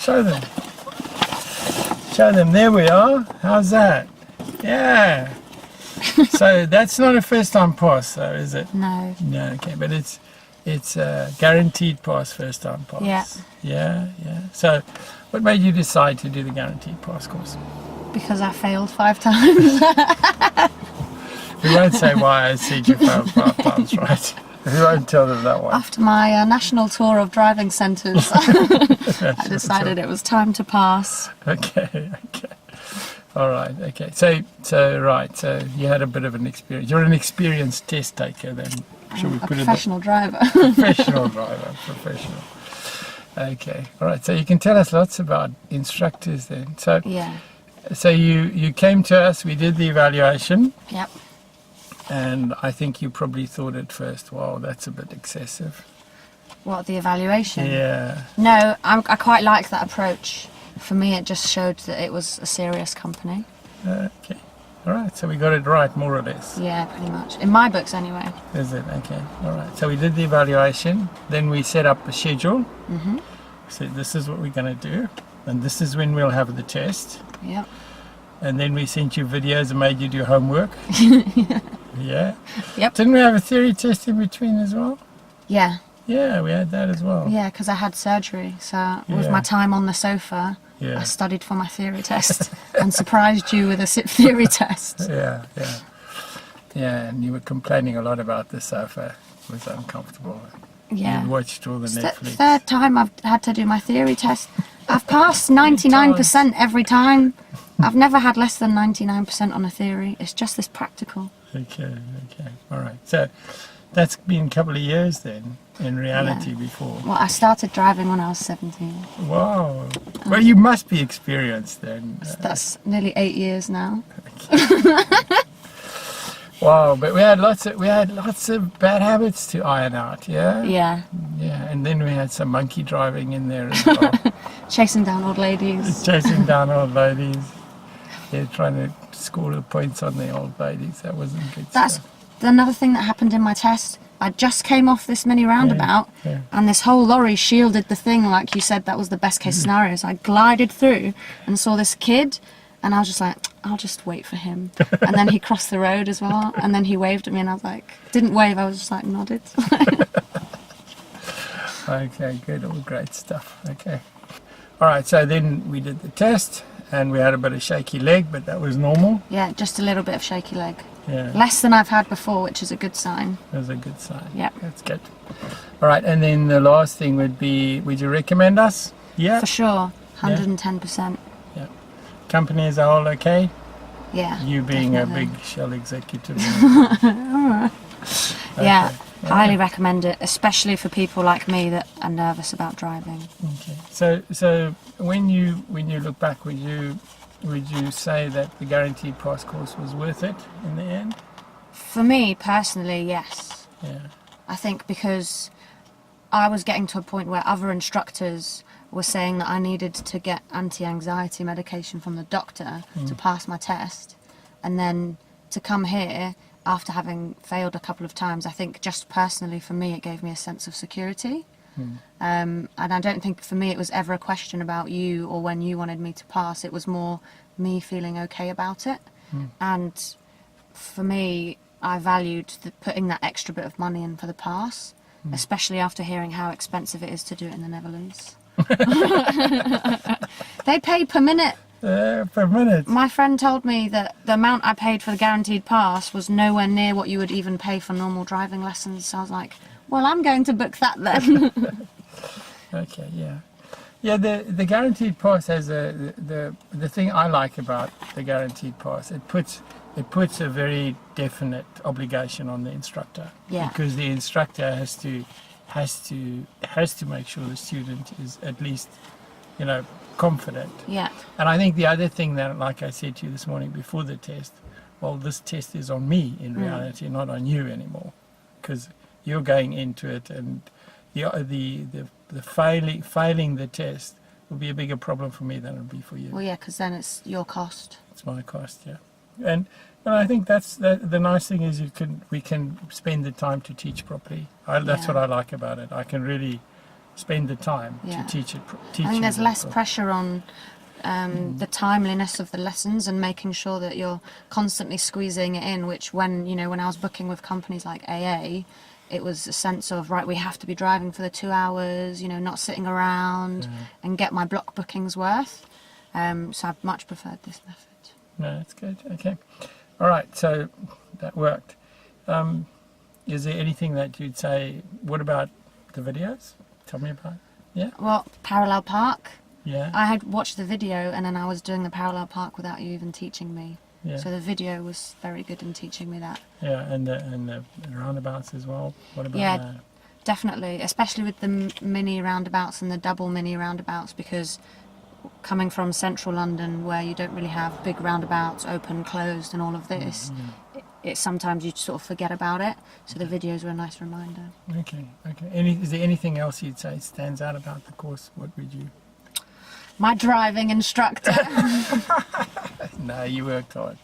Show them. Show them. There we are. How's that? Yeah. So that's not a first time pass though, is it? No. No, okay, but it's a guaranteed pass, first time pass. Yeah. Yeah, yeah. So what made you decide to do the guaranteed pass course? Because I failed 5 times. We won't say why I said you failed 5 times, right? We won't tell them that one. After my national tour of driving centres, I decided it was time to pass. Okay, okay. All right, okay. So you had a bit of an experience. You're an experienced test taker then. Should we A put it professional driver. Professional driver, professional. Okay, all right. So you can tell us lots about instructors then. So Yeah. So you came to us. We did the evaluation. Yep. And I think you probably thought at first, wow, that's a bit excessive. What, the evaluation? Yeah. No, I quite like that approach. For me, it just showed that it was a serious company. Okay. All right. So we got it right, more or less. Yeah, pretty much. In my books, anyway. Is it? Okay. All right. So we did the evaluation. Then we set up a schedule. Mhm. Said this is what we're going to do, and this is when we'll have the test. Yep. And then we sent you videos and made you do homework. Yeah. Yep. Didn't we have a theory test in between as well? Yeah. Yeah, we had that as well. Yeah, because I had surgery. So with Yeah. my time on the sofa, Yeah. I studied for my theory test and surprised you with a theory test. Yeah, yeah. Yeah, and you were complaining a lot about the sofa. It was uncomfortable. Yeah. You watched all the It's the Netflix. third time I've had to do my theory test. I've passed 99% every time. I've never had less than 99% on a theory. It's just this practical. Okay, okay. All right. So that's been a couple of years then, in reality, Yeah. before. Well, I started driving when I was 17. Wow. Well, you must be experienced then. That's nearly 8 years now. Wow, but we had lots of bad habits to iron out, yeah? Yeah. Yeah, and then we had some monkey driving in there as well. Chasing down old ladies. Chasing down old ladies. Yeah, trying to score the points on the old ladies. That wasn't good That's stuff. another thing that happened in my test. I just came off this mini roundabout yeah. and this whole lorry shielded the thing like you said that was the best case scenario. So I glided through and saw this kid and I was just like, I'll just wait for him. And then he crossed the road as well and then he waved at me and I was like, didn't wave, I was just like nodded. Okay, good. All great stuff. Okay. All right, so then we did the test and we had a bit of shaky leg, but that was normal. Yeah, just a little bit of shaky leg. Yeah, Less than I've had before, which is a good sign. that was a good sign. Yeah. That's good. All right, and then the last thing would be, would you recommend us? Yeah. For sure, 110%. Yeah. Company as a whole, okay? Yeah. You being definitely. a big Shell executive. Yeah, Okay. highly recommend it, especially for people like me that are nervous about driving. Okay. So when you look back, would you say that the guaranteed pass course was worth it in the end? For me personally, yes. Yeah. I think because I was getting to a point where other instructors were saying that I needed to get anti-anxiety medication from the doctor to pass my test, and then to come here after having failed a couple of times, I think just personally for me it gave me a sense of security. And I don't think for me it was ever a question about you or when you wanted me to pass. It was more me feeling okay about it. And for me, I valued putting that extra bit of money in for the pass, especially after hearing how expensive it is to do it in the Netherlands. They pay per minute. Per minute. My friend told me that the amount I paid for the guaranteed pass was nowhere near what you would even pay for normal driving lessons. So I was like, well, I'm going to book that then. Okay, yeah. Yeah, the guaranteed pass has the thing I like about the guaranteed pass, it puts a very definite obligation on the instructor. Yeah. Because the instructor has to make sure the student is at least, confident. Yeah. And I think the other thing that, like I said to you this morning before the test, well, this test is on me in reality, not on you anymore, because you're going into it, and the failing the test will be a bigger problem for me than it will be for you. Well, yeah, because then it's your cost. It's my cost, yeah. And I think that's the nice thing is we can spend the time to teach properly. That's Yeah. what I like about it. I can really spend the time Yeah. to teach it. I think there's less pressure. pressure on the timeliness of the lessons and making sure that you're constantly squeezing it in, which when I was booking with companies like AA, it was a sense of, right, we have to be driving for the 2 hours, not sitting around and get my block bookings worth. So I've much preferred this method. No, that's good. Okay. All right. So that worked. Is there anything that you'd say? What about the videos? Tell me about. Yeah. Well, parallel park. Yeah. I had watched the video and then I was doing the parallel park without you even teaching me. Yeah. So the video was very good in teaching me that. Yeah, and the roundabouts as well. What about Yeah. that? Definitely, especially with the mini roundabouts and the double mini roundabouts, because coming from central London where you don't really have big roundabouts, open, closed and all of this, it sometimes you sort of forget about it. So the videos were a nice reminder. Okay. Is there anything else you'd say stands out about the course? What would you? My driving instructor. No, you worked hard.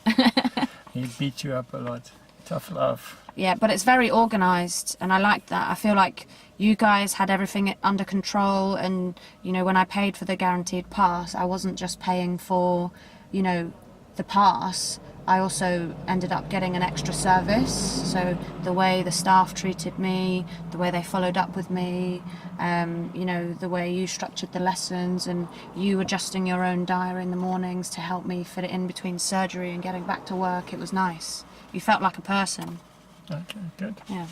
He beat you up a lot. Tough love. Yeah, but it's very organised and I liked that. I feel like you guys had everything under control, and when I paid for the guaranteed pass, I wasn't just paying for the pass. I also ended up getting an extra service, so the way the staff treated me, the way they followed up with me, the way you structured the lessons and you adjusting your own diary in the mornings to help me fit it in between surgery and getting back to work, it was nice. You felt like a person. Okay, good. Yeah.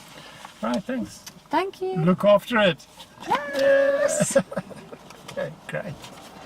Right, thanks. Thank you. Look after it. Yes. Okay, great.